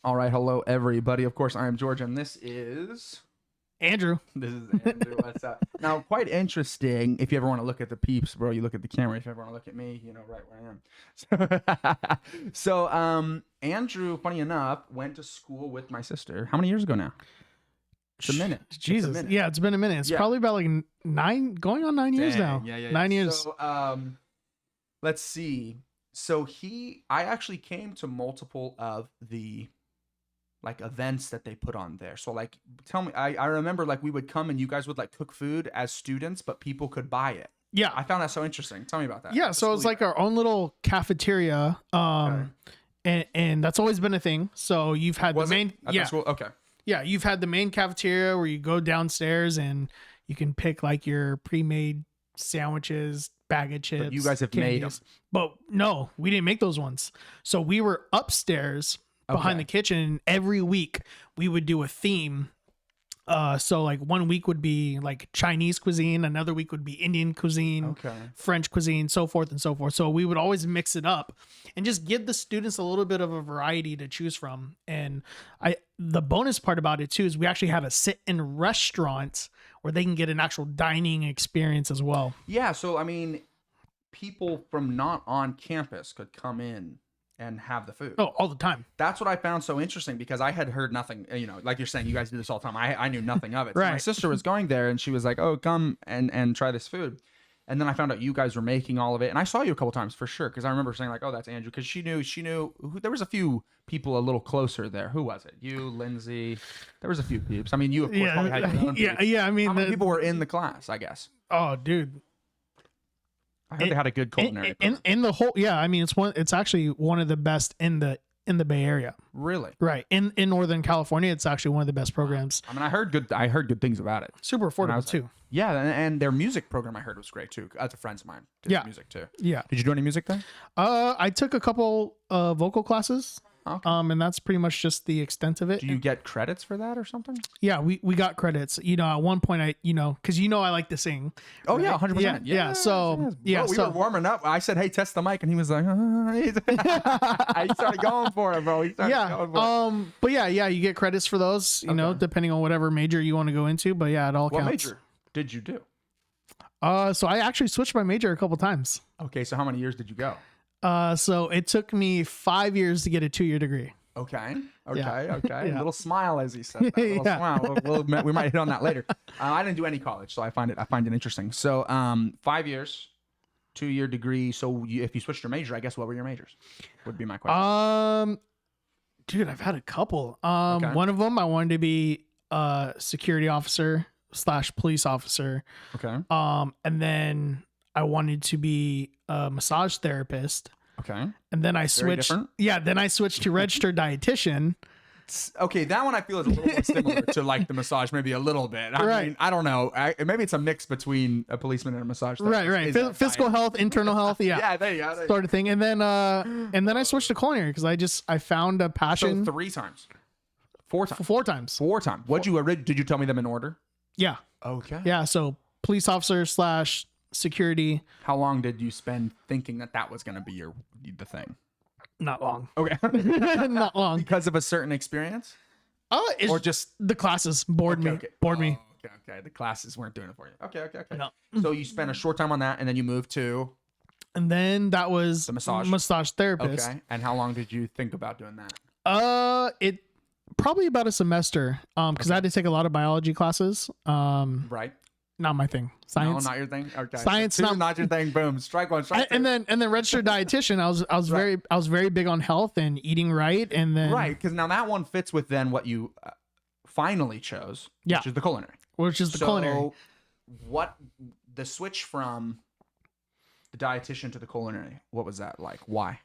All right, hello everybody. Of course, I am George, and this is Andrew. Andrew. What's up? Now, quite interesting. If you ever want to look at the peeps, bro, you look at the camera. If you ever want to look at me, you know right where I am. So, Andrew, funny enough, went to school with my sister. How many years ago now? It's a minute. Jesus. It's a minute. Yeah, it's been a minute. It's Yeah. probably about like 9 years now. Yeah. 9 years. So, let's see. So I actually came to multiple of the like events that they put on there. So like, tell me, I remember like we would come and you guys would like cook food as students, but people could buy it. Yeah. I found that so interesting. Tell me about that. Yeah. So it's like our own little cafeteria. And that's always been a thing. So you've had the main, Okay. Yeah. You've had the main cafeteria where you go downstairs and you can pick like your pre-made sandwiches, bag of chips. But you guys have made them. But no, we didn't make those ones. So we were upstairs behind the kitchen. Every week we would do a theme. So like 1 week would be like Chinese cuisine, another week would be Indian cuisine, French cuisine, so forth and so forth. So we would always mix it up and just give the students a little bit of a variety to choose from. And the bonus part about it too is we actually have a sit-in restaurant where they can get an actual dining experience as well. Yeah. So I mean, people from not on campus could come in and have the food. Oh, all the time. That's what I found so interesting because I had heard nothing, you know, like you're saying, you guys do this all the time. I knew nothing of it. So Right. my sister was going there and she was like, oh, come and try this food. And then I found out you guys were making all of it. And I saw you a couple times for sure. Cause I remember saying like, oh, that's Andrew. Cause she knew there was a few people a little closer there. Who was it? You, Lindsay, there was a few peeps. I mean, you of course probably had your own peeps. Yeah. I mean, how many people were in the class, I guess? Oh, dude. I heard they had a good culinary program. In the whole, yeah. I mean, it's actually one of the best in the Bay Area. Really? Right. In Northern California, it's actually one of the best programs. I mean, I heard good things about it. Super affordable too. Yeah, and their music program I heard was great too. That's a friends of mine. Did music too. Yeah. Did you do any music there? I took a couple vocal classes. Okay. And that's pretty much just the extent of it. Do you get credits for that or something? Yeah, we got credits. You know, at one point because I like to sing. Oh right? yeah, 100%. Yeah. So yeah, we were warming up. I said, "Hey, test the mic," and he was like, he started going for it, bro. He started going for it. But yeah, you get credits for those. You know, depending on whatever major you want to go into. But yeah, it all counts. What major did you do? So I actually switched my major a couple times. Okay, so how many years did you go? So it took me 5 years to get a 2-year degree. Okay. Yeah. A little smile as he said that. A little smile. We might hit on that later. I didn't do any college, so I find it interesting. So 5 years, 2-year degree. So if you switched your major, I guess what were your majors? Would be my question. Dude, I've had a couple. One of them I wanted to be a security officer / police officer. Okay. And then I wanted to be a massage therapist. Okay. And then I switched. Yeah. Then I switched to registered dietitian. Okay. That one I feel is a little more similar to like the massage, maybe a little bit. I mean, I don't know. Maybe it's a mix between a policeman and a massage therapist. Right. Physical health, internal health. Yeah. Yeah. There you go. Sort of thing. And then I switched to culinary because I found a passion. So 3 times. 4 times. 4 times. 4 times. Did you tell me them in order? Yeah. Okay. Yeah. So police officer / security. How long did you spend thinking that was going to be the thing? Not long. Okay. Not long. Because of a certain experience? Or just the classes bored me. Okay. The classes weren't doing it for you. Okay. No. So you spent a short time on that and then you moved to? And then that was the massage therapist. Okay. And how long did you think about doing that? It probably about a semester. Because I had to take a lot of biology classes. Right. Not my thing. Science. No, not your thing. Okay. Science, so not your thing. Boom. Strike one. Strike two. And then registered dietitian. I was very big on health and eating right. And then because now that one fits with then what you finally chose, which is the culinary. culinary. What the switch from the dietitian to the culinary? What was that like? Why?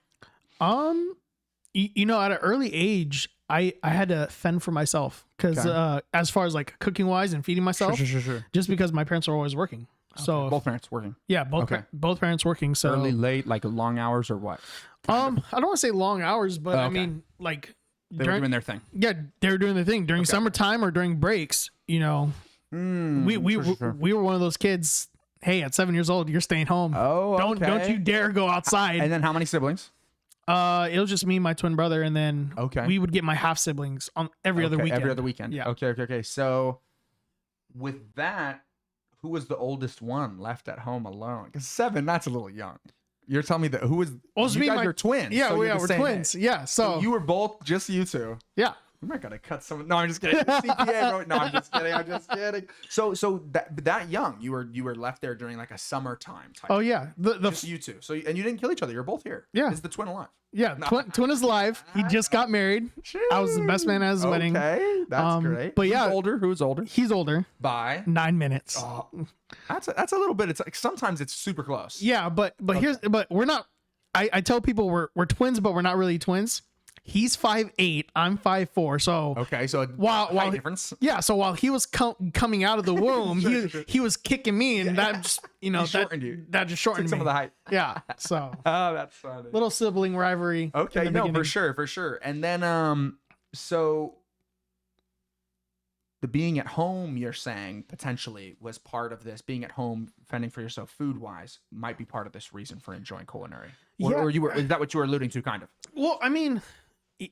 You know, at an early age, I had to fend for myself because as far as like cooking wise and feeding myself, sure. just because my parents were always working. Okay. So both parents working. Yeah, both parents working. So early, late, like long hours or what? I don't want to say long hours, but I mean like they were doing their thing. Yeah, they were doing their thing during summertime or during breaks. You know, we were one of those kids. Hey, at 7 years old, you're staying home. Oh, don't you dare go outside. And then how many siblings? It was just me and my twin brother, and then Okay. we would get my half siblings on every other weekend. Every other weekend. Yeah. Okay. So with that, who was the oldest one left at home alone? 'Cause 7, that's a little young. You're telling me that who was? Well, it's you me and guys my- are twins. Yeah, so we're you're the same twins. age. Yeah, so You were both just you two. yeah. We might gotta cut some. No, I'm just kidding. CPA, bro. No, I'm just kidding. I'm just kidding. So that young, you were left there during like a summertime type. Oh yeah, the Just you two. So and you didn't kill each other. You're both here. Yeah. Is the twin alive? yeah. Twin is alive. He just got married. I was the best man at his wedding. Okay, that's great. but yeah. Who's older? He's older. By 9 minutes. oh, that's a little bit. It's like sometimes it's super close. Yeah, but we're not. I tell people we're twins, but we're not really twins. He's 5'8", I'm 5'4". So Okay, so while difference. yeah, so while he was coming out of the womb, Sure. he was kicking me, and that just shortened you. that just shortened Took some me. of the height. Yeah, so Oh, that's funny. little sibling rivalry. Okay, in the no, beginning. for sure. And then so the being at home, you're saying potentially was part of this. Being at home, fending for yourself food wise, might be part of this reason for enjoying culinary. Yeah. Or is that what you were alluding to, kind of? Well, I mean,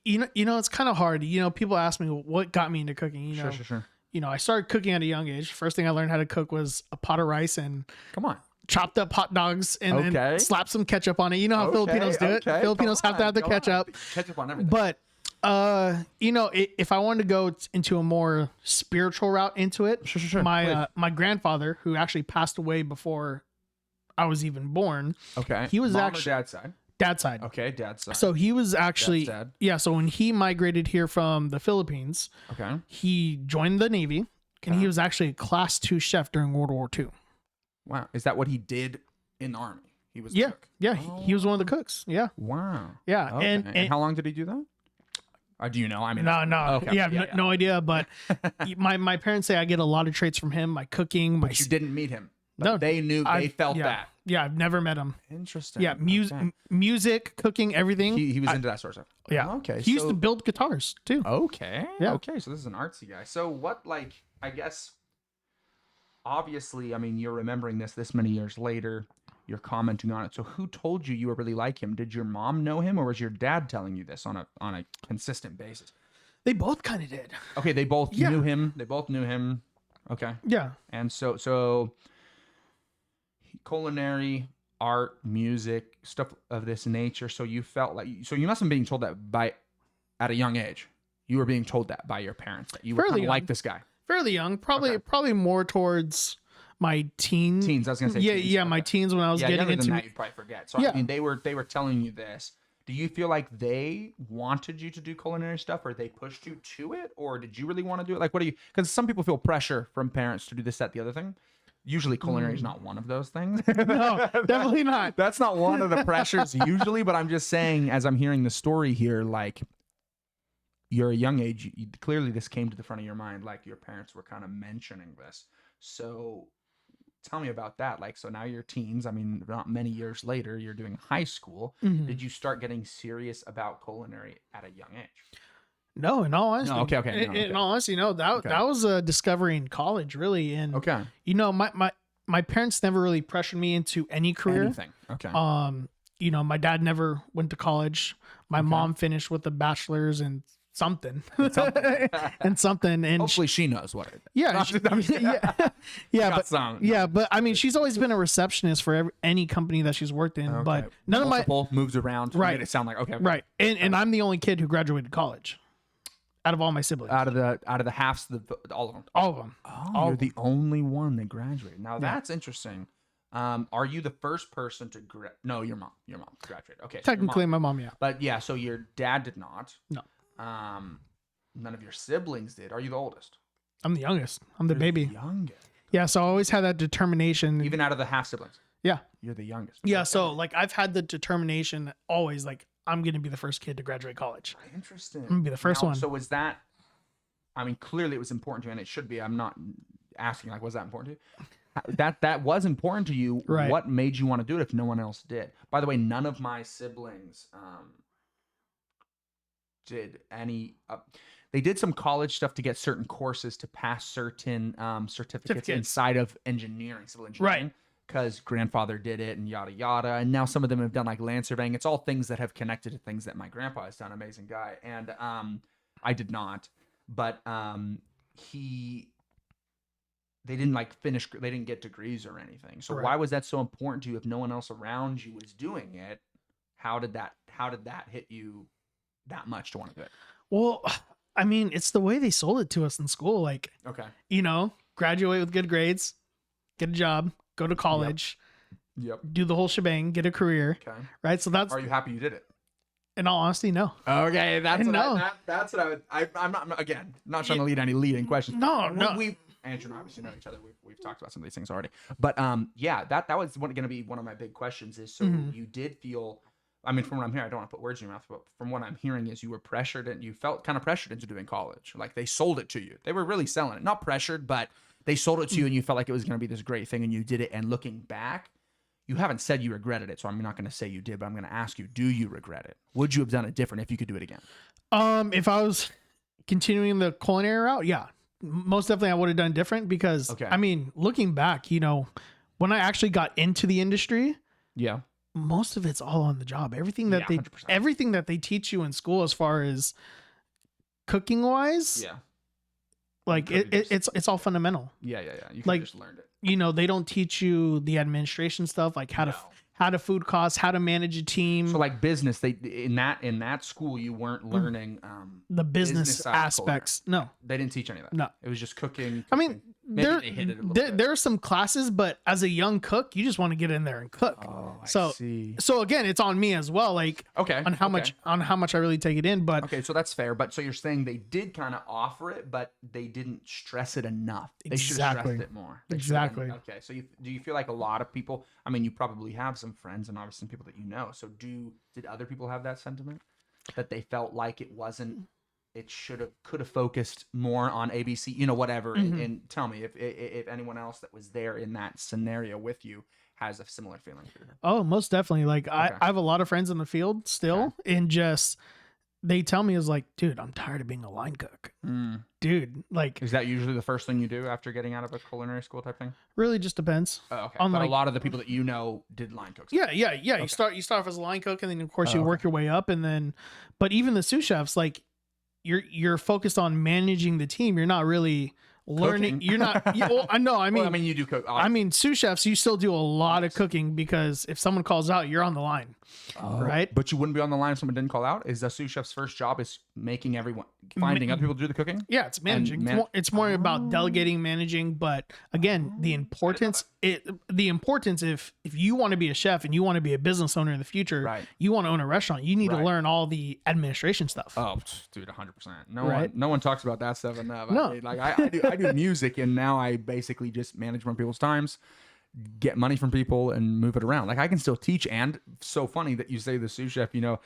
you know, it's kind of hard. You know, people ask me what got me into cooking. You know, Sure. you know, I started cooking at a young age. First thing I learned how to cook was a pot of rice and Come on. chopped up hot dogs and Okay. then slap some ketchup on it. You know how Filipinos do it. Okay, Filipinos come have to have the on, go on. ketchup. Ketchup on everything. But you know, if I wanted to go into a more spiritual route into it, Sure. my grandfather, who actually passed away before I was even born, Okay. he was Mom actually- or dad's side. dad's side. Okay, dad's side. So he was actually That's sad. yeah. So when he migrated here from the Philippines, Okay. he joined the Navy, and he was actually a Class 2 chef during World War II. Wow. Is that what he did in the army? He was the Yeah, cook. yeah. He was one of the cooks. Yeah, Wow. yeah. Okay. And how long did he do that? Do you know? I mean, no, Okay. yeah, no idea. But my parents say I get a lot of traits from him. My cooking, my But you didn't meet him. But No, they knew. They felt yeah, that. Yeah, I've never met him. Interesting. Yeah, Okay. music, cooking, everything. He was into that sort of stuff. Yeah. Okay. He used to build guitars too. Okay. Yeah. Okay. So this is an artsy guy. So what, like, I guess, obviously, I mean, you're remembering this many years later. You're commenting on it. So who told you were really like him? Did your mom know him, or was your dad telling you this on a consistent basis? They both kind of did. Okay. They both Yeah. knew him. They both knew him. Okay. Yeah. And so culinary, art, music, stuff of this nature. So you felt like, so you must have been being told that at a young age. You were being told that by your parents that you were Fairly kind of young. like this guy. Fairly young. Probably Okay. probably more towards my teens. Teens, I was gonna say. Yeah, teens. yeah, my Okay. teens when I was Yeah, getting younger into than that, you'd probably forget. So Yeah. I mean, they were telling you this. Do you feel like they wanted you to do culinary stuff, or they pushed you to it, or did you really want to do it? Like, what do you? Because some people feel pressure from parents to do this, that, the other thing. Usually, culinary is not one of those things. No, definitely not. That's not one of the pressures usually, but I'm just saying, as I'm hearing the story here, like, you're a young age. Clearly, this came to the front of your mind, like your parents were kind of mentioning this. So, tell me about that. Like, so now you're teens. I mean, not many years later, you're doing high school. Mhm. Did you start getting serious about culinary at a young age? No, in all honesty. No, okay. In, No, in all honesty, no, that was a discovery in college, really. And Okay. you know, my parents never really pressured me into any career. Anything. Okay. You know, my dad never went to college. My mom finished with a bachelor's in something. and something. And Hopefully, she knows what it is. yeah, I'm just kidding. yeah, Got but some. yeah, but I mean, she's always been a receptionist for any company that she's worked in. Okay. But none of my Multiple moves around. Right. Made it sound like okay. right, and I'm the only kid who graduated college out of all my siblings. Out of the halves, all of them. All of them. Oh, All you're of the only one that graduated. Now that's interesting. Are you the first person to No, your mom. Your mom graduated. Okay. so your Technically, mom. my mom, yeah. But yeah, so your dad did not. No. None of your siblings did. Are you the oldest? I'm the youngest. I'm the baby. The youngest. Yeah, so I always had that determination. Even out of the half siblings, Yeah. you're the youngest. Yeah, so like I've had the determination always, like I'm gonna be the first kid to graduate college. Interesting. I'm gonna be the first one. So was that? I mean, clearly it was important to you, and it should be. I'm not asking like, was that important to you? That was important to you. Right. What made you want to do it if no one else did? By the way, none of my siblings did any. They did some college stuff to get certain courses to pass certain certificates Certificates. inside of engineering, civil engineering. Right. because grandfather did it and yada yada. And now some of them have done like land surveying. It's all things that have connected to things that my grandpa has done. Amazing guy. And I did not, but he they didn't like finish. They didn't get degrees or anything. So why was that so important to you if no one else around you was doing it? How did that hit you that much to want to do it? Well, I mean, it's the way they sold it to us in school. Like, Okay. you know, graduate with good grades, get a job, go to college, Yep. do the whole shebang, get a career. Okay. Right. So that's, Are you happy you did it? in all honesty, no. Okay, that's what No. that's what I would. I'm not again not trying to lead any leading questions. No, no. We Andrew and I obviously know each other. We've talked about some of these things already. But yeah, that was going to be one of my big questions. Is so you did feel. I mean, from what I'm hearing, I don't want to put words in your mouth, but from what I'm hearing is you were pressured and you felt kind of pressured into doing college. Like they sold it to you. They were really selling it. Not pressured, but they sold it to you and you felt like it was going to be this great thing and you did it. And looking back, you haven't said you regretted it. So I'm not going to say you did, but I'm going to ask you, do you regret it? Would you have done it different if you could do it again? If I was continuing the culinary route, yeah, most definitely I would have done different because, I mean, looking back, you know, when I actually got into the industry, yeah, most of it's all on the job. Everything that 100%. everything that they teach you in school, as far as cooking wise, yeah, like it's all fundamental. yeah. You like, just learned it. You know, they don't teach you the administration stuff, like how to food costs, how to manage a team. So like business, they in that school you weren't learning the business aspects. No, they didn't teach any of that. No, it was just cooking. I mean, Maybe there are some classes, but as a young cook, you just want to get in there and cook. Oh, I so see. So again, it's on me as well. Like on how much I really take it in. But okay, so that's fair. But so you're saying they did kind of offer it, but they didn't stress it enough. They should have stressed it more. Exactly. Okay, so do you feel like a lot of people? I mean, you probably have some friends and obviously some people that you know. So did other people have that sentiment that they felt like it wasn't? It could have focused more on ABC, you know, whatever. And tell me if anyone else that was there in that scenario with you has a similar feeling. Oh, most definitely. Like I have a lot of friends in the field still, and just they tell me is like, dude, I'm tired of being a line cook. Dude, like, is that usually the first thing you do after getting out of a culinary school type thing? Really, just depends. Oh, okay. But a lot of the people that you know did line cooks. Yeah. Okay. You start off as a line cook, and then of course you work your way up, and then, but even the sous chefs, like, you're focused on managing the team. You're not really learning. Cooking. You're not. I know. I mean, well, I mean, you do cook. I mean, sous chefs, you still do a lot of cooking because if someone calls out, you're on the line, right? But you wouldn't be on the line if someone didn't call out. Is the sous chef's first job is making everyone finding other people to do the cooking? Yeah, it's managing. It's more about delegating, managing. But again, the importance if you want to be a chef and you want to be a business owner in the future, you want to own a restaurant, you need to learn all the administration stuff. Oh, dude, 100%. No one talks about that stuff enough. No. I mean, like I do music, and now I basically just manage my people's times, get money from people, and move it around. Like I can still teach, and so funny that you say the sous chef. You know,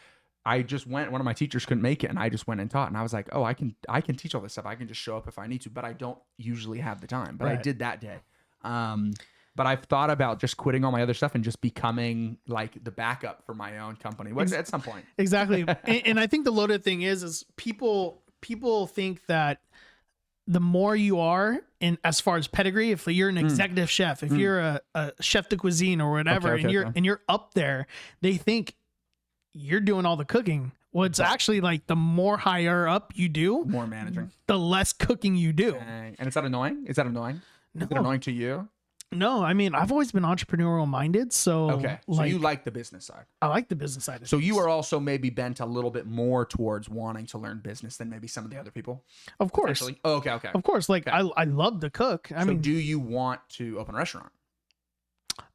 I just went. One of my teachers couldn't make it, and I just went and taught. And I was like, oh, I can teach all this stuff. I can just show up if I need to, but I don't usually have the time. But I did that day. But I've thought about just quitting all my other stuff and just becoming like the backup for my own company at some point. Exactly. and I think the loaded thing is people think that the more you are in as far as pedigree, if you're an executive chef, if you're a chef de cuisine or whatever, and you're up there, they think you're doing all the cooking. Well, it's actually like the more higher up you do, more managing, the less cooking you do. And is that annoying? No. Is it annoying to you? No, I mean, I've always been entrepreneurial minded. So, so you like the business side. I like the business side. So you are also maybe bent a little bit more towards wanting to learn business than maybe some of the other people. Of course. Oh, okay. Of course. Like I love to cook. I mean, do you want to open a restaurant?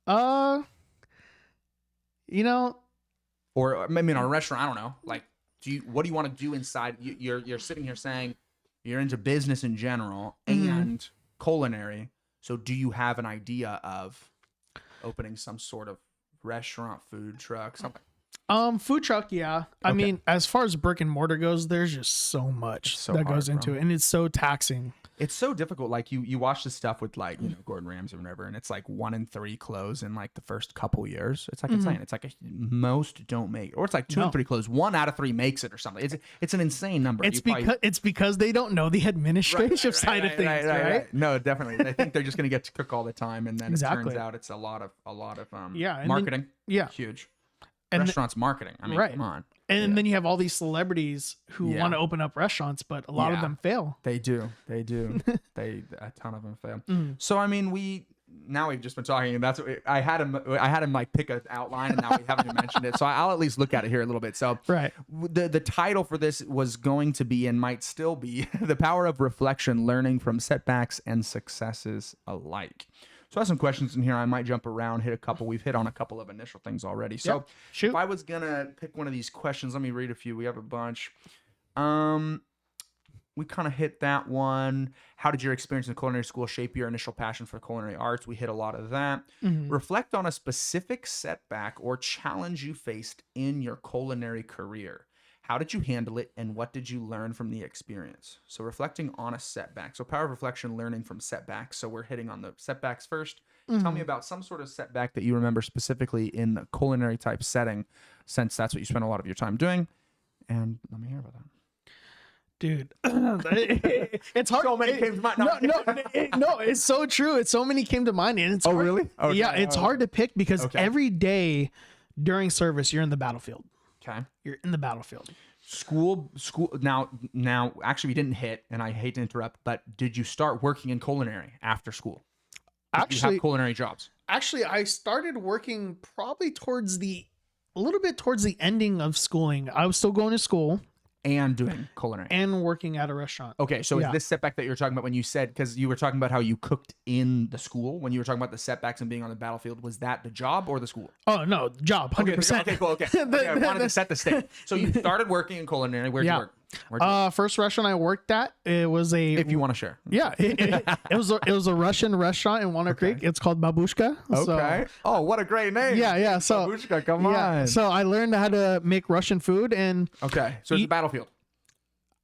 You know, or I mean, a restaurant. I don't know. Like, what do you want to do inside? You're sitting here saying you're into business in general and culinary. So do you have an idea of opening some sort of restaurant, food truck, something? Food truck, yeah. I Okay. mean, as far as brick and mortar goes, there's just so much so that goes hard, into bro. it, and it's so taxing. It's so difficult. Like you watch the stuff with like, Gordon Ramsay or whatever, and it's like 1 in 3 close in like the first couple years. It's like insane. It's like most don't make it. Or it's like 2 No. in 3 close. 1 out of 3 makes it or something. It's an insane number. It's You probably- because they don't know the administrative side of things, right? No, definitely. They think they're just gonna get to cook all the time, and then it Exactly. turns out it's a lot of Yeah, and then- marketing. Yeah. Huge. And Restaurants marketing. I mean, Right. come on. And then you have all these celebrities who Yeah. want to open up restaurants, but a lot of Yeah. them fail. They do. A ton of them fail. Mm. So I mean, we've just been talking, and that's what I had him like pick an outline, and now we haven't even mentioned it. So I'll at least look at it here a little bit. So Right. the title for this was going to be, and might still be, The Power of Reflection: Learning from Setbacks and Successes Alike. So I have some questions in here. I might jump around, hit a couple. We've hit on a couple of initial things already. So Yep. Shoot. if I was gonna pick one of these questions, let me read a few. We have a bunch. We kind of hit that one. How did your experience in culinary school shape your initial passion for culinary arts? We hit a lot of that. Mhm. Reflect on a specific setback or challenge you faced in your culinary career. How did you handle it, and what did you learn from the experience? So reflecting on a setback. So power of reflection, learning from setbacks. So we're hitting on the setbacks first. Tell me about some sort of setback that you remember specifically in the culinary type setting, since that's what you spend a lot of your time doing. And let me hear about that. Dude, it's hard. So many came to mind. No, it's so true. It's so many came to mind, and it's Oh, hard. really? Okay, Yeah, it's okay. hard to pick because Okay. every day during service, you're in the battlefield. Okay. You're in the battlefield. School. Now, actually, we didn't hit, and I hate to interrupt, but did you start working in culinary after school? Did you have culinary jobs? Actually, I started working probably a little bit towards the ending of schooling. I was still going to school And doing culinary. and working at a restaurant. Okay, so Yeah. is this setback that you're talking about when you said, because you were talking about how you cooked in the school, when you were talking about the setbacks and being on the battlefield, was that the job or the school? Oh no, job, 100%. Okay, cool. Okay. Okay, I wanted to set the stage. So you started working in culinary. Where'd you Yeah. work? Where'd you work? First restaurant I worked at, it was If you want to share. it was a Russian restaurant in Walnut Creek. It's called Babushka. Okay. Oh, what a great name. Yeah. So Babushka, come on. So I learned how to make Russian food, and Okay, so it's a battlefield.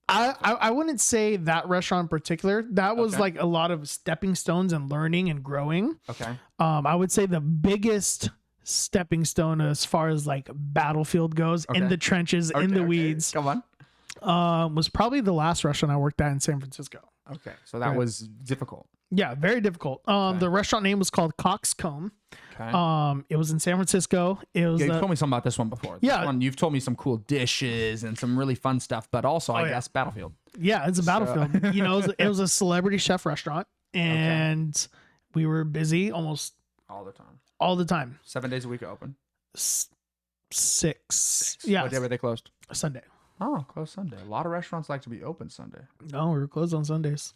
I wouldn't say that restaurant in particular. That was Okay. like a lot of stepping stones and learning and growing. Okay. I would say the biggest stepping stone as far as like battlefield goes, in Okay. the trenches, in the Okay, weeds, Come on. was probably the last restaurant I worked at in San Francisco. Okay, so that Right. was difficult. Yeah, very difficult. The restaurant name was called Coxcomb. Okay. It was in San Francisco. It was Yeah, you've told me something about this one before. This Yeah. one, you've told me some cool dishes and some really fun stuff, but also, I yeah. guess, battlefield. yeah, it's a battlefield. You know, it was a celebrity chef restaurant, and we were busy almost All the time. all the time. 7 days a week open. Six. Yeah, What day were they closed? Sunday. Oh, closed Sunday. A lot of restaurants like to be open Sunday. No, we were closed on Sundays.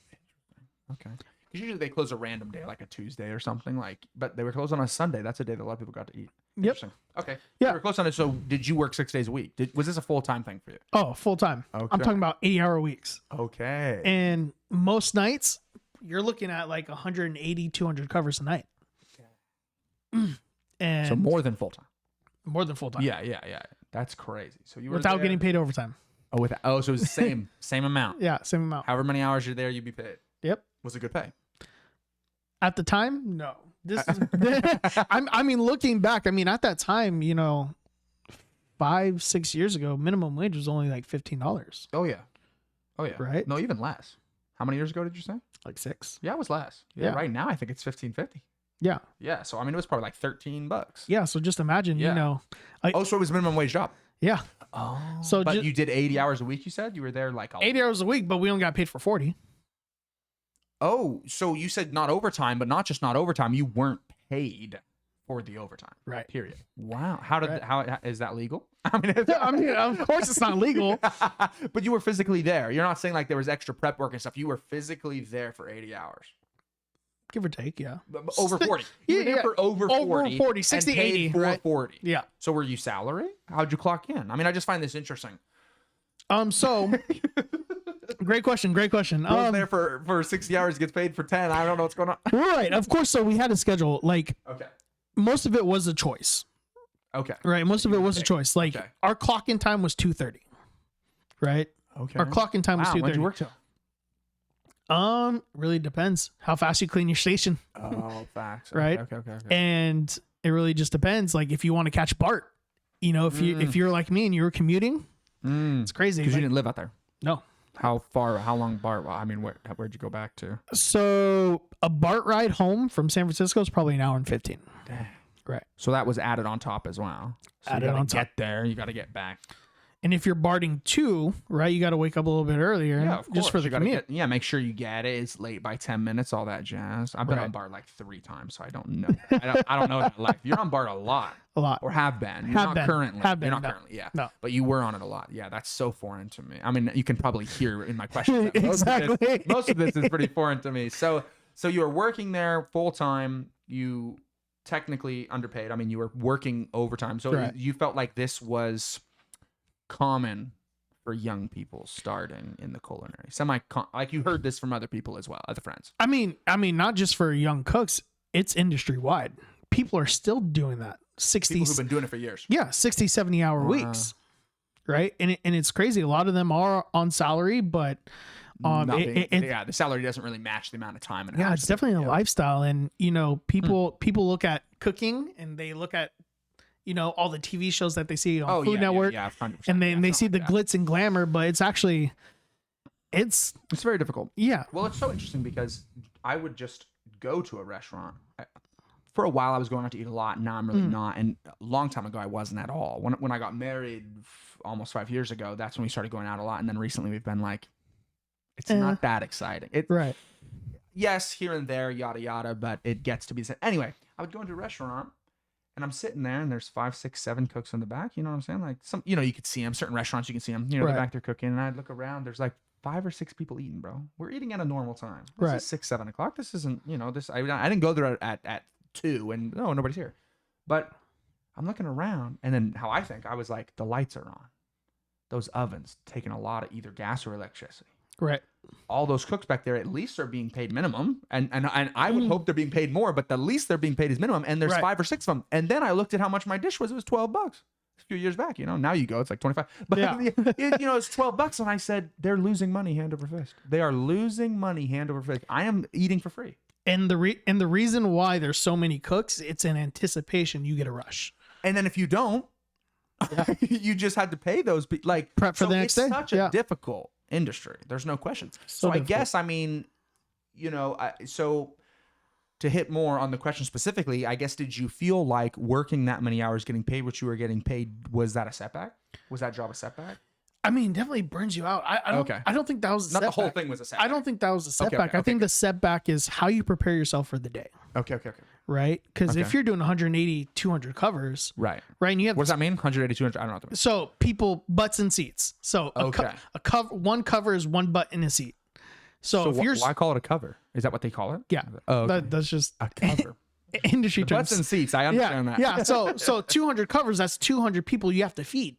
Okay. Because usually they close a random day, like a Tuesday or something. But they were closed on a Sunday. That's a day that a lot of people got to eat. Yep. Interesting. Okay. Yeah. You were closed on it. So did you work 6 days a week? Was this a full-time thing for you? Oh, full time. Okay. I'm talking about 80-hour weeks. Okay. And most nights, you're looking at like 180, 200 covers a night. And So more than full-time. more than full time. Yeah. That's crazy. So you were Without there- getting paid overtime. so it was the same amount. Yeah, same amount. However many hours you're there, you'd be paid. Yep. Was it good pay? At the time, no. This is I mean, looking back, I mean, at that time, you know, 5-6 years ago, minimum wage was only like $15. Oh yeah. Right? No, even less. How many years ago did you say? Like 6. Yeah, it was less. Yeah. Right now, I think it's $15.50. Yeah. Yeah. So I mean, it was probably like $13. Yeah. So just imagine, Yeah. you know, Oh, so it was a minimum wage job. yeah. Oh. So But ju- you did 80 hours a week. You said you were there like 80 hours a week, but we only got paid for 40. Oh, so you said not overtime, but not just not overtime. You weren't paid for the overtime. Right. Period. Wow. How did Right. how is that legal? I mean, I mean, of course it's not legal. but you were physically there. You're not saying like there was extra prep work and stuff. You were physically there for 80 hours. Give or take, yeah. Over 40. You were there Yeah, for over 40. 40, and 60, paid 80, for right? 40. Yeah. So were you salary? How'd you clock in? I mean, I just find this interesting. So great question. Goes there for 60 hours, gets paid for 10. I don't know what's going on. Right. Of course. So we had a schedule. Like Okay. most of it was a choice. Okay. Right. Most of it was a pick. choice. Like Okay. our clock in time was 2:30. Right. Okay. Our clock in time was Wow. 2:30. When'd you work till? Really depends how fast you clean your station. Oh, facts. Right. Okay. And it really just depends. Like if you want to catch BART, you know, if you're like me and you were commuting, it's crazy. Because Like, you didn't live out there. no. How long BART? I mean, where'd you go back to? So a BART ride home from San Francisco is probably an hour and 15. Dang. Right. So that was added on top as well. So Added you gotta on top. get there. You got to get back. And if you're BARTing too, right, you got to wake up a little bit earlier Yeah, of course. just for the You gotta commute. make sure you get it. It's late by 10 minutes, all that jazz. I've been Right. on BART like 3 times, so I don't know. I don't know that life. You're on BART a lot. A lot. Or have been. You're Have not been. currently. Have been, You're not no. currently, yeah. No. But you were on it a lot. Yeah, that's so foreign to me. I mean, you can probably hear in my questions. that Exactly. Most of this is pretty foreign to me. So you were working there full time. You technically underpaid. I mean, you were working overtime. So Right. you felt like this was common for young people starting in the culinary. Like you heard this from other people as well, other friends. I mean, not just for young cooks, it's industry wide. People are still doing that. 60, People who've been doing it for years. yeah, 60, 70 hour weeks. Right. And it's crazy. A lot of them are on salary, but The salary doesn't really match the amount of time. yeah, it's definitely a lifestyle. And, you know, people look at cooking and they look at, you know, all the TV shows that they see on Food Network, yeah, 100%. and they Yeah, see the something like glitz and glamour, but it's actually, it's very difficult. yeah. Well, it's so interesting because I would just go to a restaurant. For a while, I was going out to eat a lot. Now I'm really not. And a long time ago, I wasn't at all. When I got married almost 5 years ago, that's when we started going out a lot. And then recently, we've been like, it's not that exciting. Right. Yes, here and there, yada yada, but it gets to be the same. Anyway, I would go into a restaurant. And I'm sitting there, and there's 5, 6, 7 cooks in the back. You know what I'm saying? Like you could see them. Certain restaurants, you can see them. You know, Right. they're back there cooking. And I'd look around. There's like 5 or 6 people eating, bro. We're eating at a normal time. This Right. is 6, 7 o'clock. This isn't, this. I didn't go there at 2, and no, nobody's here. But I'm looking around, and then how I think, I was like, the lights are on. Those ovens taking a lot of either gas or electricity. Right. All those cooks back there at least are being paid minimum, and I would hope they're being paid more, but the least they're being paid is minimum, and there's Right. 5 or 6 of them. And then I looked at how much my dish was. It was $12 a few years back. Now you go, it's like 25. But Yeah. it's $12, and I said they're losing money hand over fist. They are losing money hand over fist. I am eating for free. And the reason why there's so many cooks, it's in anticipation you get a rush. And then if you don't, you just had to pay those like Prep for the next day. It's such a difficult industry. There's no question. So I difficult. guess, I mean, so to hit more on the question specifically, I guess, did you feel like working that many hours, getting paid what you were getting paid, was that a setback? Was that job a setback? I mean, definitely burns you out. I don't think that was a Not setback. the whole thing was a setback. I don't think that was a setback. okay, I think the setback is how you prepare yourself for the day. Okay. Right? Because if Okay. you're doing 180, 200 covers, Right. right? And you have What does that mean? 180, 200? I don't know what that means. so people butts in seats. So Okay. one cover is one butt in a seat. So, if you're why call it a cover? Is that what they call it? yeah, Oh, okay. that's just A cover. industry terms. Butts and seats. I understand that. Yeah. So 200 covers. That's 200 people you have to feed.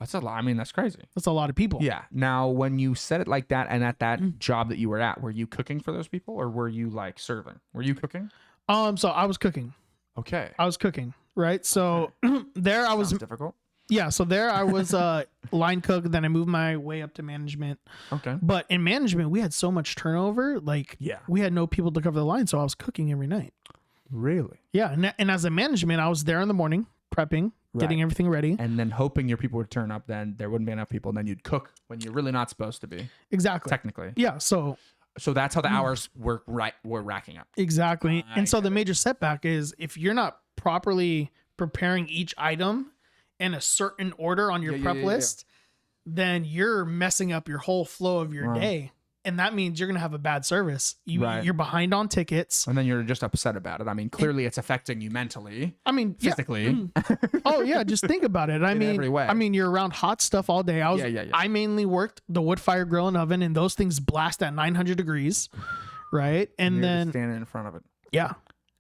That's a lot. I mean, that's crazy. That's a lot of people. Yeah. Now, when you said it like that, and at that job that you were at, were you cooking for those people, or were you like serving? Were you cooking? So I was cooking. Okay. I was cooking. Right. So there I was. Sounds difficult. Yeah. So there I was line cook. Then I moved my way up to management. Okay. But in management, we had so much turnover. Like Yeah. we had no people to cover the line. So I was cooking every night. Really? Yeah. And as a management, I was there in the morning prepping, getting Right. everything ready. And then hoping your people would turn up. Then there wouldn't be enough people. And then you'd cook when you're really not supposed to be. Exactly. Technically. Yeah. So So that's how the hours were racking up. exactly. I And so get the it. major setback is if you're not properly preparing each item in a certain order on your Yeah, yeah, prep yeah, yeah. list, then you're messing up your whole flow of your Right. day. And that means you're going to have a bad service. Right. You're behind on tickets. And then you're just upset about it. I mean, clearly it's affecting you mentally, I mean, yeah. physically. Oh yeah, just think about it. every way. I mean, you're around hot stuff all day. Yeah. I mainly worked the wood fire grill and oven, and those things blast at 900 degrees, right? And You're just then standing in front of it. yeah,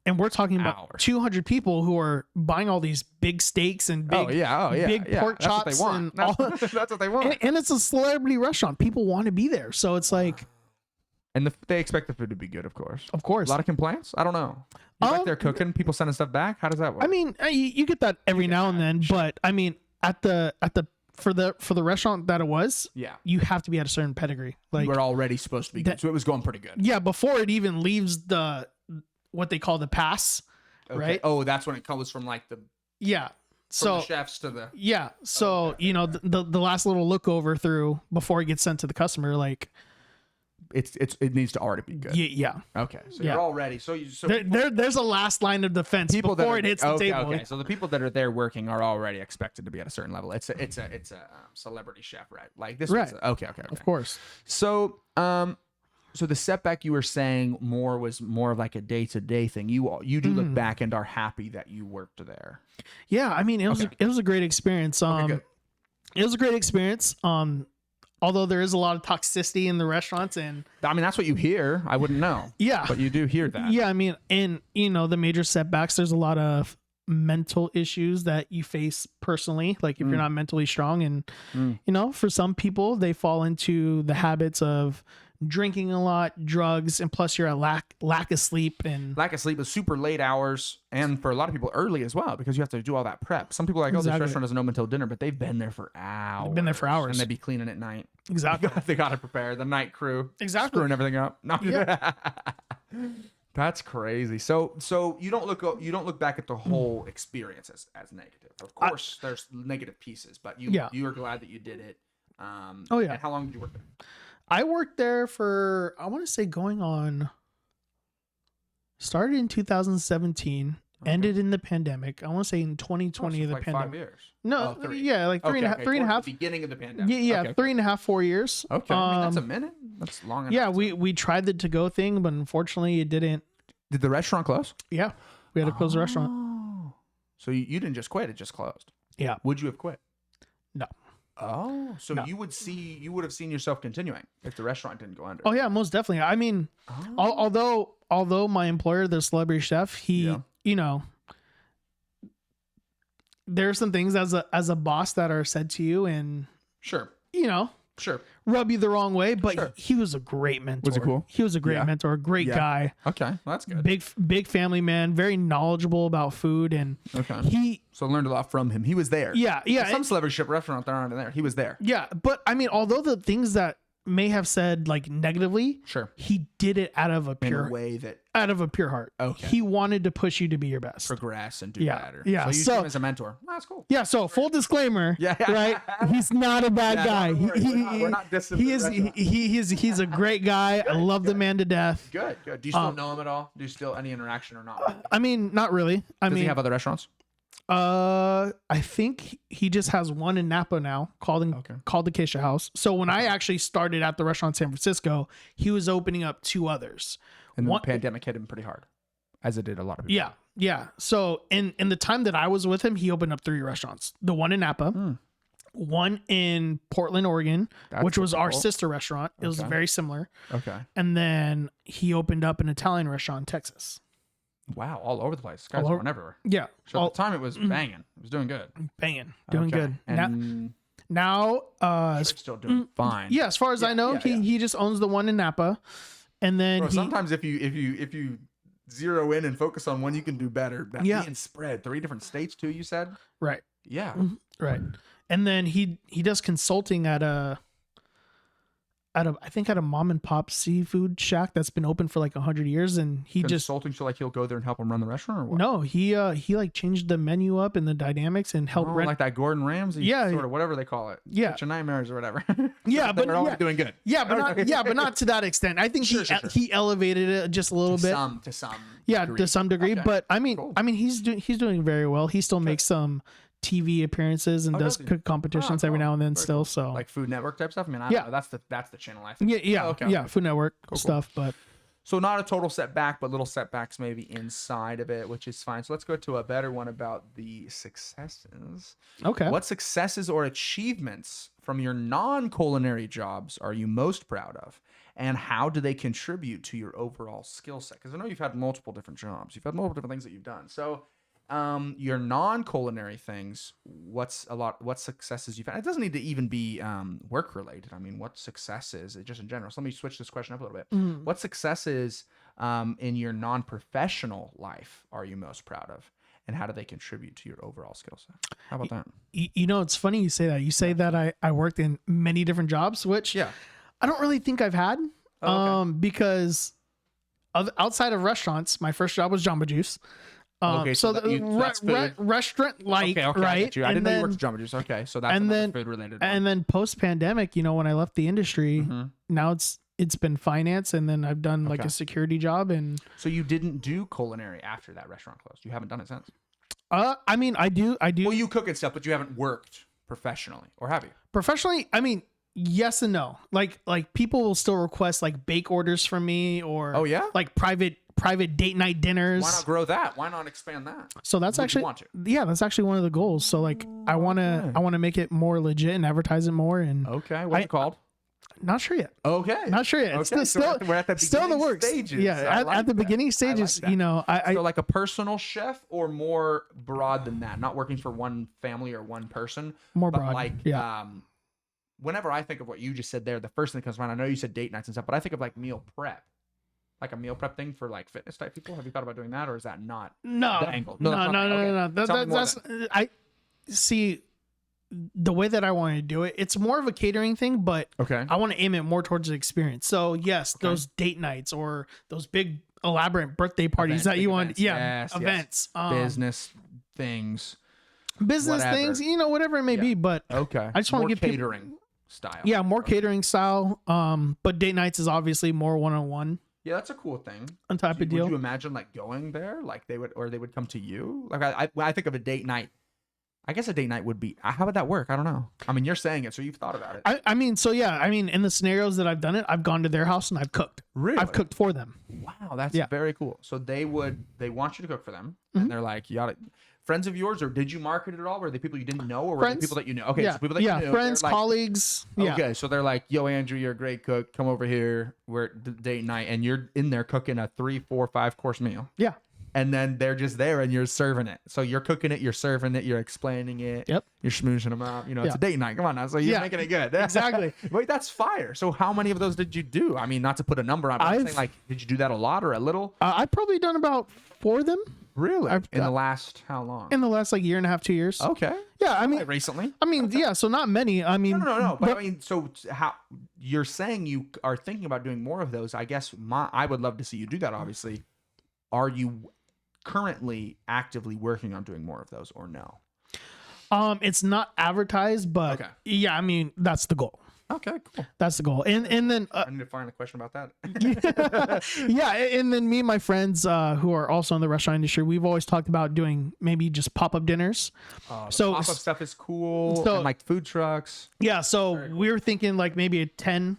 and we're talking about Hours. 200 people who are buying all these big steaks and big, big pork That's what chops they want. and That's, all. that's what they want. And it's a celebrity restaurant. People want to be there, so it's like, And they expect the food to be good, of course. Of course. A lot of complaints? I don't know. You back there cooking, people sending stuff back? How does that work? I mean, you get that every now and then, but I mean, for the restaurant that it was, yeah, you have to be at a certain pedigree. Like, we're already supposed to be good, so it was going pretty good. Yeah, before it even leaves what they call the pass, Okay. right? Oh, that's when it comes from like the so the chefs to the so okay. you know the last little look over through before it gets sent to the customer, like it needs to already be good. Yeah. Okay. So you're all ready. So there's a last line of defense before it hits the table. Okay. So the people that are there working are already expected to be at a certain level. It's a celebrity chef, right? Like this. Right. Okay. Of course. So so the setback you were saying was more of like a day-to-day thing. You do look back and are happy that you worked there. Yeah, I mean it was a great experience. Good. It was a great experience. Although there is a lot of toxicity in the restaurants, and I mean that's what you hear. I wouldn't know. Yeah, but you do hear that. Yeah, I mean, and the major setbacks. There's a lot of mental issues that you face personally, like if you're not mentally strong, and for some people they fall into the habits of drinking a lot, drugs, and plus you're at lack of sleep is super late hours, and for a lot of people early as well because you have to do all that prep. Some people are like, oh, this restaurant doesn't open until dinner, but they've been there for hours. They've been there for hours, and they'd be cleaning at night. Exactly. They got to prepare the night crew. Exactly. Screwing everything up. No. Yeah. That's crazy. So you don't look back at the whole experience as negative. Of course, there's negative pieces, but you are glad that you did it. Oh yeah. And how long did you work there? I worked there for, I want to say started in 2017, ended in the pandemic. I want to say in 2020 the like pandemic. 5 years. No, like three and a half. The beginning of the pandemic. Yeah, 3.5, 4 years. Okay, I mean, that's a minute. That's long enough. Yeah, we tried the to-go thing, but unfortunately it didn't. Did the restaurant close? Yeah, we had to close the restaurant. So you didn't just quit; it just closed. Yeah. Would you have quit? No. Oh, so No. you would have seen yourself continuing if the restaurant didn't go under. Oh yeah, most definitely. I mean, although my employer, the celebrity chef, he there are some things as a boss that are said to you and sure rub you the wrong way, but Sure. he was a great mentor. Was he cool? He was a great mentor, great guy. Okay, well, that's good. Big family man, very knowledgeable about food, and so learned a lot from him. He was there. Yeah. Some celebrity chef restaurant that aren't there. He was there. Yeah, but I mean, although the things that may have said like negatively, Sure. he did it out of a pure way that out of a pure heart. Okay. He wanted to push you to be your best. progress and do Yeah, better. yeah, So you so- see him as a mentor. That's cool. Yeah, so full disclaimer, Yeah. right? He's not a bad guy. don't worry. We're not dissing He the is restaurant. he's a great guy. I love the man to death. Good. Do you still know him at all? Do you still any interaction or not? I mean, not really. I Does mean, he have other restaurants? I think he just has one in Napa now called the Keisha House. So when I actually started at the restaurant in San Francisco, he was opening up 2 others. And the pandemic hit him pretty hard, as it did a lot of people. Yeah. So in the time that I was with him, he opened up 3 restaurants. The one in Napa, one in Portland, Oregon, which was our sister restaurant. It was very similar. Okay. And then he opened up an Italian restaurant in Texas. Wow, all over the place. This guy's going everywhere. Yeah. So at the time, it was banging. It was doing good. Banging. Doing good. And Now, still doing fine. yeah, as far as I know, he just owns the one in Napa. And then sometimes if you zero in and focus on one, you can do better. That being spread 3 different states too. You said right. Yeah. Right. And then he does consulting at a mom and pop seafood shack that's been open for like 100 years, and he consulting, so like he'll go there and help him run the restaurant, or what? No, he like changed the menu up and the dynamics and helped rent like that Gordon Ramsay, sort of whatever they call it, Kitchen Nightmares or whatever. Yeah, but they're always doing good. Yeah, but not to that extent. I think he elevated it just a little bit to some to some degree. Okay. But I mean, he's doing very well. He still makes some TV appearances and does cook competitions every now and then. Still, so like Food Network type stuff. I mean, I don't know. That's the channel I think. Yeah, Food Network stuff. But so not a total setback, but little setbacks maybe inside of it, which is fine. So let's go to a better one about the successes. Okay, what successes or achievements from your non-culinary jobs are you most proud of, and how do they contribute to your overall skill set? Because I know you've had multiple different jobs, you've had multiple different things that you've done. So your non-culinary things, what successes you've had? It doesn't need to even be work related. I mean, what successes, just in general. So let me switch this question up a little bit. What successes in your non-professional life are you most proud of? And how do they contribute to your overall skill set? How about that? You know, it's funny you say that. You say that I worked in many different jobs, which I don't really think I've had. Because outside of restaurants, my first job was Jamba Juice. So the restaurant right? I didn't know you worked at Jamba Juice. Okay, so that's food related. And then post pandemic, you know, when I left the industry, now it's been finance, and then I've done like a security job. And so you didn't do culinary after that restaurant closed. You haven't done it since. I mean, I do. Well, you cook and stuff, but you haven't worked professionally, or have you? Professionally, I mean, yes and no. Like people will still request like bake orders from me, or like private date night dinners. Why not grow that? Why not expand that? So that's that's actually one of the goals. So like I want to make it more legit and advertise it more. And what's it called? Not sure yet. Not sure yet. It's we're at the still in the works. Stages. Yeah, at the beginning stages, like you know, so like a personal chef, or more broad than that, not working for one family or one person. More broad. Like whenever I think of what you just said there, the first thing that comes to mind, I know you said date nights and stuff, but I think of like meal prep. Like a meal prep thing for like fitness type people. Have you thought about doing that, or is that not the angle? No. I see the way that I want to do it. It's more of a catering thing, but I want to aim it more towards the experience. So yes, those date nights or those big elaborate birthday parties that you want. Events, business things, things, you know, whatever it may be. But I just want to give catering style. Yeah, more catering style. But date nights is obviously more one-on-one. Yeah, that's a cool thing. Type of deal. Would you imagine like going there, like they would come to you? Like when I think of a date night, I guess a date night would be. How would that work? I don't know. I mean, you're saying it, so you've thought about it. I mean, in the scenarios that I've done it, I've gone to their house and I've cooked. Really? I've cooked for them. Wow, that's very cool. So they want you to cook for them, and they're like, you ought to. Friends of yours, or did you market it at all? Were they people you didn't know, or were they people that you know? Okay, so people that you knew. Friends, colleagues. Okay, so they're like, yo, Andrew, you're a great cook. Come over here. We're at the date night, and you're in there cooking a 3, 4, 5 course meal. Yeah. And then they're just there, and you're serving it. So you're cooking it, you're serving it, you're explaining it. Yep. You're schmoozing them up. You know, it's a date night. Come on now. So you're making it good. Exactly. Wait, that's fire. So how many of those did you do? I mean, not to put a number on, but I'm saying, like, did you do that a lot or a little? I've probably done about 4 of them. Really? In the last how long? In the last like 1.5-2 years. Okay. Yeah, I mean, recently. I mean, so not many. I mean, no. But I mean, so how you're saying you are thinking about doing more of those? I guess I would love to see you do that. Obviously, are you currently actively working on doing more of those, or no? It's not advertised, but yeah, I mean, that's the goal. Okay, cool. That's the goal. And then I need to find a question about that. Yeah, and then me and my friends who are also in the restaurant industry, we've always talked about doing maybe just pop-up dinners. So pop-up stuff is cool, and like food trucks. Yeah, so we were thinking like maybe a 10-12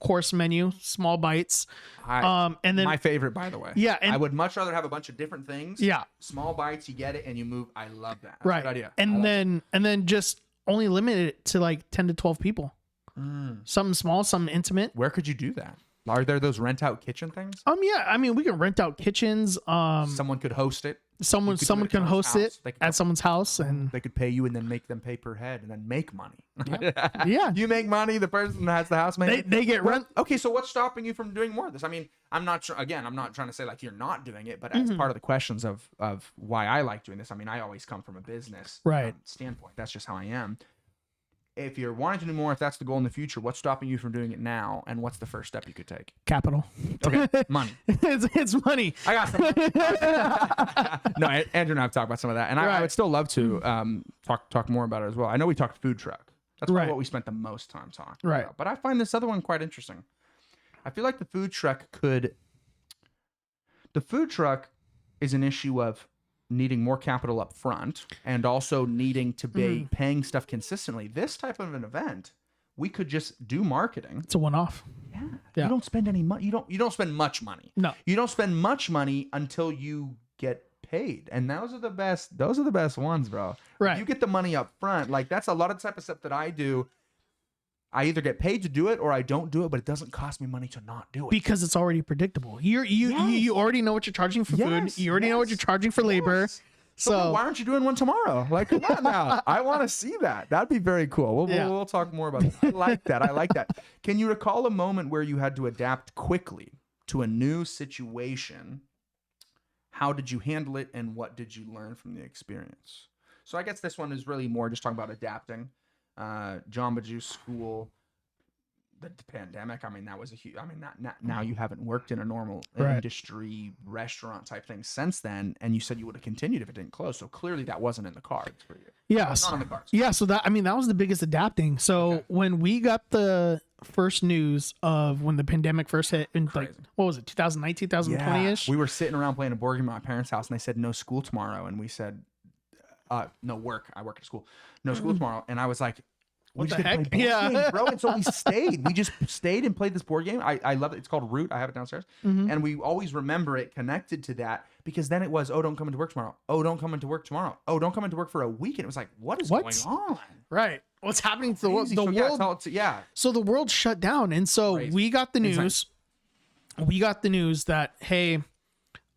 course menu, small bites. And then my favorite, by the way. Yeah, and I would much rather have a bunch of different things. Yeah, small bites, you get it, and you move. I love that. That's right. a good idea. And then just only limit it to like 10 to 12 people. Something small, something intimate. Where could you do that? Are there those rent out kitchen things? Yeah, I mean, we can rent out kitchens. Someone could host it. Someone can host it at someone's house, and they could pay you and then make them pay per head and then make money. Yeah. You make money. The person that has the house makes. They get rent. Okay, so what's stopping you from doing more of this? I mean, I'm not sure. Again, I'm not trying to say like you're not doing it, but as part of the questions of why I like doing this. I mean, I always come from a business standpoint. That's just how I am. If you're wanting to do more, if that's the goal in the future, what's stopping you from doing it now? And what's the first step you could take? Capital. Okay, money. It's money. I got some. No, Andrew and I have talked about some of that, and I would still love to talk more about it as well. I know we talked food truck. That's probably what we spent the most time talking about. But I find this other one quite interesting. I feel like the food truck is an issue of needing more capital up front and also needing to be paying stuff consistently. This type of an event, we could just do marketing. It's a one-off. Yeah. You don't spend any money. You don't spend much money. No. You don't spend much money until you get paid. And those are the best ones, bro. Right. You get the money up front. Like that's a lot of the type of stuff that I do. I either get paid to do it or I don't do it, but it doesn't cost me money to not do it. Because it's already predictable. You already know what you're charging for food. You already know what you're charging for labor. So why aren't you doing one tomorrow? Like, come on now. I want to see that. That'd be very cool. We'll talk more about that. I like that. I like that. Can you recall a moment where you had to adapt quickly to a new situation? How did you handle it, and what did you learn from the experience? So I guess this one is really more just talking about adapting. Jamba Juice School, the pandemic. I mean, that was a huge. I mean, now you haven't worked in a normal industry restaurant type thing since then, and you said you would have continued if it didn't close. So clearly, that wasn't in the cards for you. Yes, not in the cards. Yeah. So that was the biggest adapting. So when we got the first news of when the pandemic first hit in like what was it, 2019, 2020-ish? We were sitting around playing a board game at my parents' house, and they said no school tomorrow, and we said no work. I work at school. No school tomorrow, and I was like, what the heck? Yeah, game, bro. And so we stayed. We just stayed and played this board game. I love it. It's called Root. I have it downstairs, and we always remember it connected to that because then it was, oh, don't come into work tomorrow. Oh, don't come into work tomorrow. Oh, don't come into work for a week. And it was like, what is going on? Right. What's happening to the world? So the world shut down, and so we got the news. Insane. We got the news that we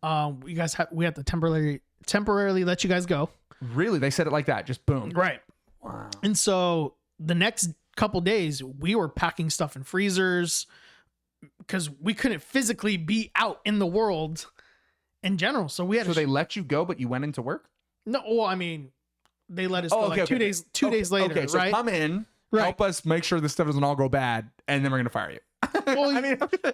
have to temporarily let you guys go. Really? They said it like that? Just boom. Right. Wow. And so the next couple days we were packing stuff in freezers because we couldn't physically be out in the world in general. So we had. So they let you go, but you went into work? No. Well, I mean, they let us go like 2 days. 2 days later. Okay. So come in, help us make sure this stuff doesn't all go bad, and then we're gonna fire you. Well,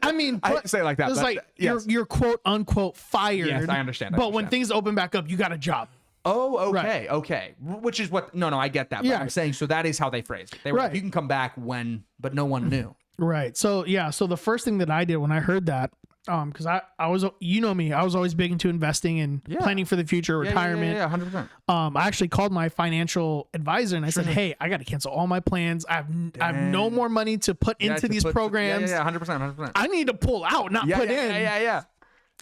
I mean, I hate to say it like that. It's like you're quote unquote fired. Yes, I understand. But when things open back up, you got a job. Oh, okay, okay. Which is what? No, I get that. But I'm saying, so that is how they phrased it. They were like, you can come back when, but no one knew. Right. So so the first thing that I did when I heard that, because I was, you know me, I was always big into investing and planning for the future, retirement. Yeah, 100%. I actually called my financial advisor and I said, hey, I got to cancel all my plans. I have no more money to put into these programs. 100%. I need to pull out, not put in. Yeah.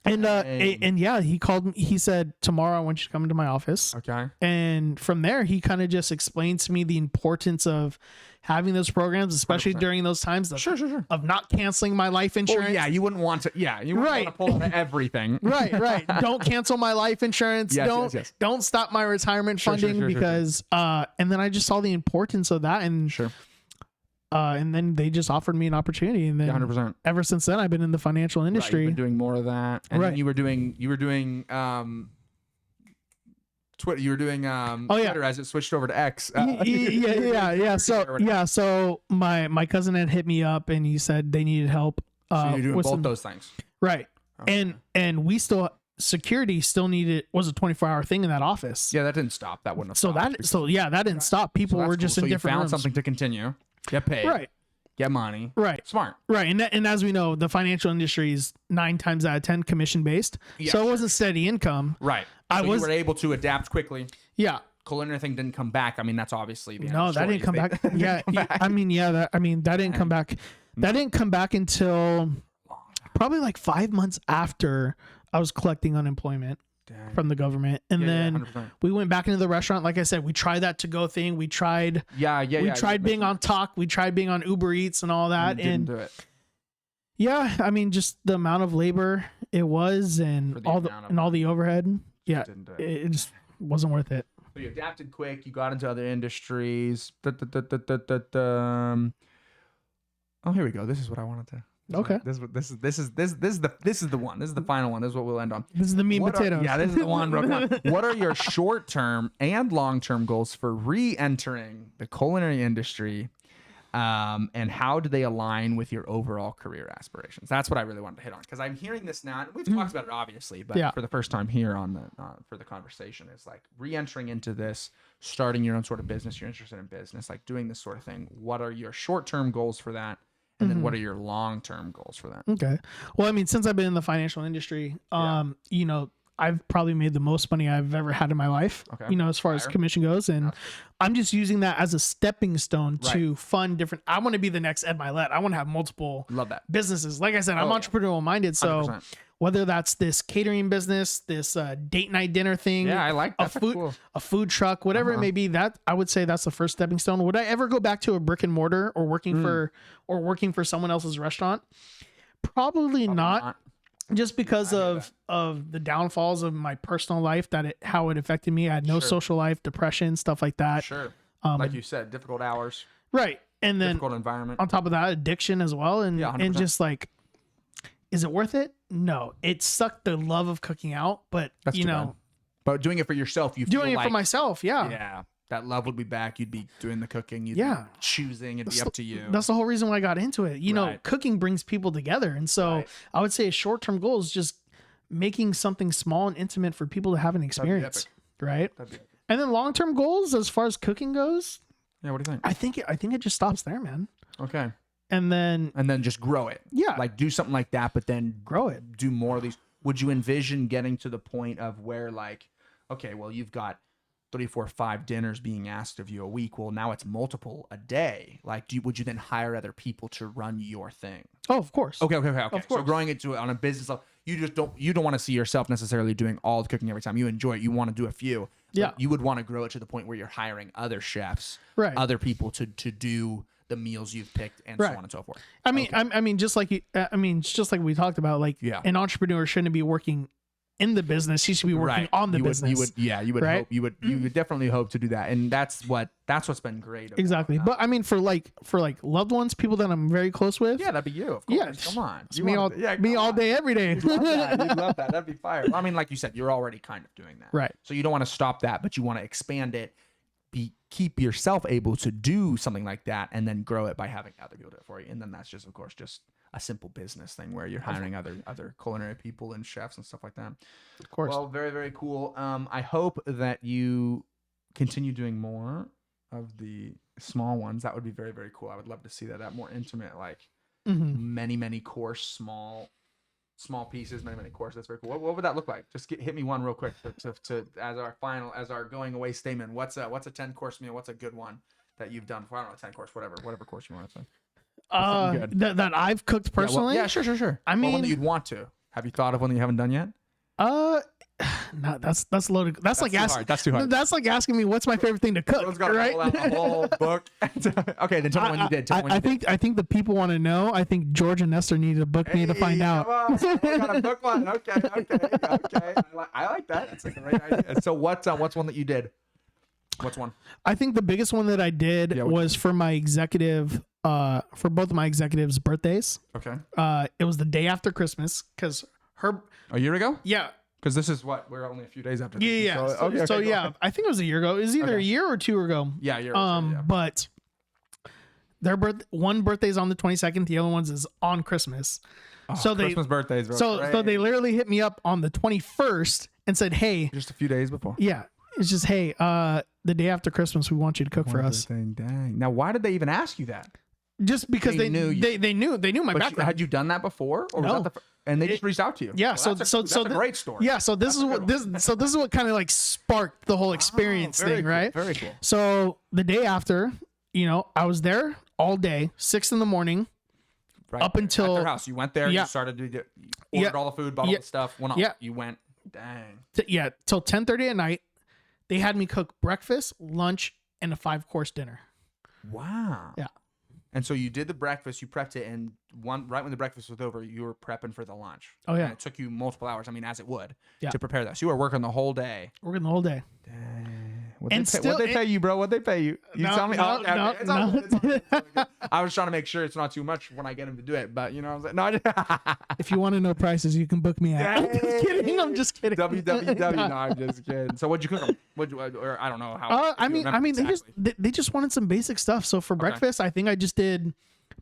And he called me. He said, tomorrow I want you to come into my office. Okay. And from there, he kind of just explained to me the importance of having those programs, especially 100%. During those times of not canceling my life insurance. Oh, yeah, you wouldn't want to. Yeah, you wouldn't want to pull out of everything. Right. Don't cancel my life insurance. Don't stop my retirement funding because. And then I just saw the importance of that, and and then they just offered me an opportunity, and then 100%. Ever since then, I've been in the financial industry. You've been doing more of that, and then you were doing Twitter. You were doing Twitter as it switched over to X. So my cousin had hit me up, and he said they needed help. So you're doing both those things, right? Okay. And we still. Security still was a 24-hour thing in that office. Yeah, that didn't stop. That wouldn't have stopped. That didn't stop. People were just in different rooms. rooms. Something to continue. Get paid. Right. Get money. Right. Smart. Right. And as we know, the financial industry is 9 times out of 10 commission based. Yeah, so it wasn't steady income. Right. You were able to adapt quickly. Yeah. Culinary thing didn't come back. I mean, that's obviously the that didn't come back. Yeah. That didn't come back. That didn't come back until probably like 5 months after I was collecting unemployment. From the government, and then we went back into the restaurant. Like I said, we tried that to-go thing. We tried, we tried being on Talk. We tried being on Uber Eats and all that, and do it. Yeah, I mean, just the amount of labor it was, and all the overhead. Yeah, it just wasn't worth it. So you adapted quick. You got into other industries. Oh, here we go. This is what I wanted to. Okay. This is the one. This is the final one. This is what we'll end on. This is the meat and potatoes. This is the one, bro. What are your short-term and long-term goals for re-entering the culinary industry? And how do they align with your overall career aspirations? That's what I really wanted to hit on, because I'm hearing this now. And we've talked about it, obviously, but for the first time here on the for the conversation, it's like re-entering into this, starting your own sort of business. You're interested in business, like doing this sort of thing. What are your short-term goals for that? And then what are your long-term goals for that? Okay. Well, I mean, since I've been in the financial industry, I've probably made the most money I've ever had in my life, Okay. as far as Fire. commission goes. And I'm just using that as a stepping stone to fund different. I want to be the next Ed Milet. I want to have multiple Love that. businesses. Like I said, I'm Oh, yeah. entrepreneurial minded. So 100%. whether that's this catering business, this date night dinner thing, Yeah, I like that. a food truck, whatever it may be, that I would say that's the first stepping stone. Would I ever go back to a brick and mortar or working for someone else's restaurant? Probably not. Just because of the downfalls of my personal life, how it affected me. I had no social life, depression, stuff like that. Sure. Like you said, difficult hours, Right. And then difficult environment. on top of that, addiction as well. And Yeah, 100%. and just like, is it worth it? No. It sucked the love of cooking out, but That's too bad. But doing it for yourself, you feel doing it like, for myself, yeah, that love would be back. You'd be doing the cooking. You'd be choosing. It'd be up to you. That's the whole reason why I got into it. Right. Cooking brings people together. And so I would say a short-term goal is just making something small and intimate for people to have an experience. Right. That'd be epic. And then long-term goals, as far as cooking goes, Yeah, what do you think? I think it just stops there, man. Okay. And then just grow it. Yeah. Like do something like that, but then grow it. do more of these. Would you envision getting to the point of where like, okay, well, you've got 3, 4, 5 dinners being asked of you a week. Well, now it's multiple a day. Like, would you then hire other people to run your thing? Oh, of course. Okay. Of So course. growing it to on a business level, you don't want to see yourself necessarily doing all the cooking every time. You enjoy it. You want to do a few. Yeah. You would want to grow it to the point where you're hiring other chefs, Right. other people to do the meals you've picked and so Right. on and so forth. I mean, just like just like we talked about, like an entrepreneur shouldn't be working in the business. He should be working on the business. You would right? hope you would definitely hope to do that. And that's what's been great. About Exactly. But I mean, for loved ones, people that I'm very close with. yeah, that'd be you. Of course. Yeah. Come on. It's me all day, every day. You'd love that. That'd be fire. Well, I mean, like you said, you're already kind of doing that. Right. So you don't want to stop that, but you want to expand it, keep yourself able to do something like that, and then grow it by having other people do it for you. And then that's just, of course, just a simple business thing where you're hiring other culinary people and chefs and stuff like that. Of course. Well, very, very cool. I hope that you continue doing more of the small ones. That would be very, very cool. I would love to see that more intimate, like many course, small pieces, many course. That's very cool. What would that look like? Just hit me one real quick to as our going away statement. What's a 10-course meal? What's a good one that you've done before? I don't know, 10 course, whatever course you want to say. That I've cooked personally. Yeah, sure. I mean, one that you'd want to. Have you thought of one that you haven't done yet? No, that's loaded. That's like asking. That's too hard. That's like asking me what's my favorite thing to cook. Someone's got to right? pull out the whole book. Okay, then tell me when you did. I think the people want to know. I think George and Esther need to book me to find out. Come on, we got a book one. Okay. I like that. That's a great idea. So what's one that you did? What's one? I think the biggest one that I did was for my executive, for both of my executives' birthdays. Okay. It was the day after Christmas because a year ago. Yeah. Because this is we're only a few days after. Yeah. Christmas. So yeah, I think it was a year ago. It was either a year or 2 ago. Yeah, a year. But their one birthday's on the 22nd. The other one's is on Christmas. Oh, so Christmas birthdays. Bro. So they literally hit me up on the 21st and said, "Hey, just a few days before." Yeah. It's just, hey, the day after Christmas, we want you to cook for us. Dang. Now, why did they even ask you that? Just because they knew my background. Had you done that before, or was that and they just reached out to you? Yeah. Well, that's a great story. Yeah. So this is what kind of like sparked the whole experience thing, cool, right? Very cool. So the day after, I was there all day, 6 a.m. Right. Up until at their house. You went there. You started to ordered all the food, bought all the stuff. Went on. You went. Dang. Till 10:30 at night. They had me cook breakfast, lunch, and a 5-course dinner. Wow. Yeah. And so you did the breakfast, you prepped it, and right when the breakfast was over, you were prepping for the lunch. Oh, yeah. And it took you multiple hours, as it would, to prepare that. So you were working the whole day. Working the whole day. Dang. What'd they pay you, bro? What'd they pay you? You tell me. No. I was trying to make sure it's not too much when I get him to do it, but you know what I'm saying? No, if you want to know prices, you can book me at. I'm just kidding. www. No, I'm just kidding. So what'd you cook them? Or I don't know how. They just wanted some basic stuff. So for breakfast, I think I just did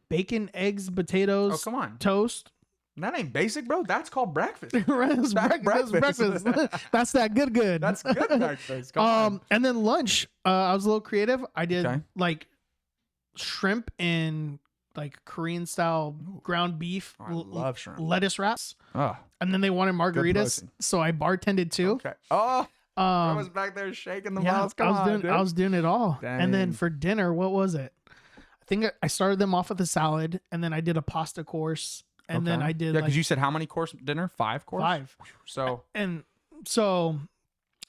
bacon, eggs, potatoes. Oh, come on. Toast. That ain't basic, bro. That's called breakfast. That's breakfast. That's that good. That's good breakfast. Come on. And then lunch, I was a little creative. I did like shrimp and like Korean style ground beef, Oh, I love shrimp. lettuce wraps, Oh, and then they wanted margaritas, protein. so I bartended too. okay. Oh, I was Um, back there shaking the yeah, balls. Come on, dude. I was doing it all, and then Dang. for dinner, what was it? I think I started them off with a salad, and then I did a pasta course, and then Okay. I did Yeah, like because you said how many course dinner? 5 course. 5. So And so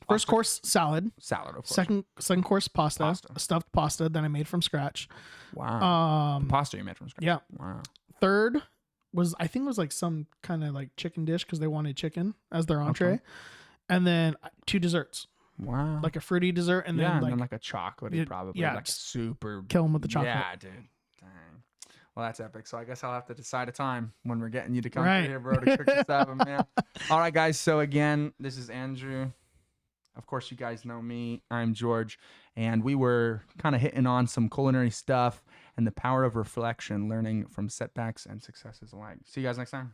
first Pasta. course salad, salad, of course. second course pasta, Pasta. a stuffed pasta that I made from scratch. Wow. Pasta you made from scratch. Yeah. Wow. Third was, I think it was like some kind of like chicken dish because they wanted chicken as their entree. Okay. And then 2 desserts, Wow. like a fruity dessert, and yeah, then and like then like a chocolatey, it- probably. yeah, Like a just super. kill them with the chocolate. Yeah, dude. Dang. Well, that's epic. So I guess I'll have to decide a time when we're getting you to come Right. through here, bro, to cook us up, man. All right, guys. So again, this is Andrew. Of course, you guys know me. I'm George, and we were kind of hitting on some culinary stuff and the power of reflection, learning from setbacks and successes alike. See you guys next time.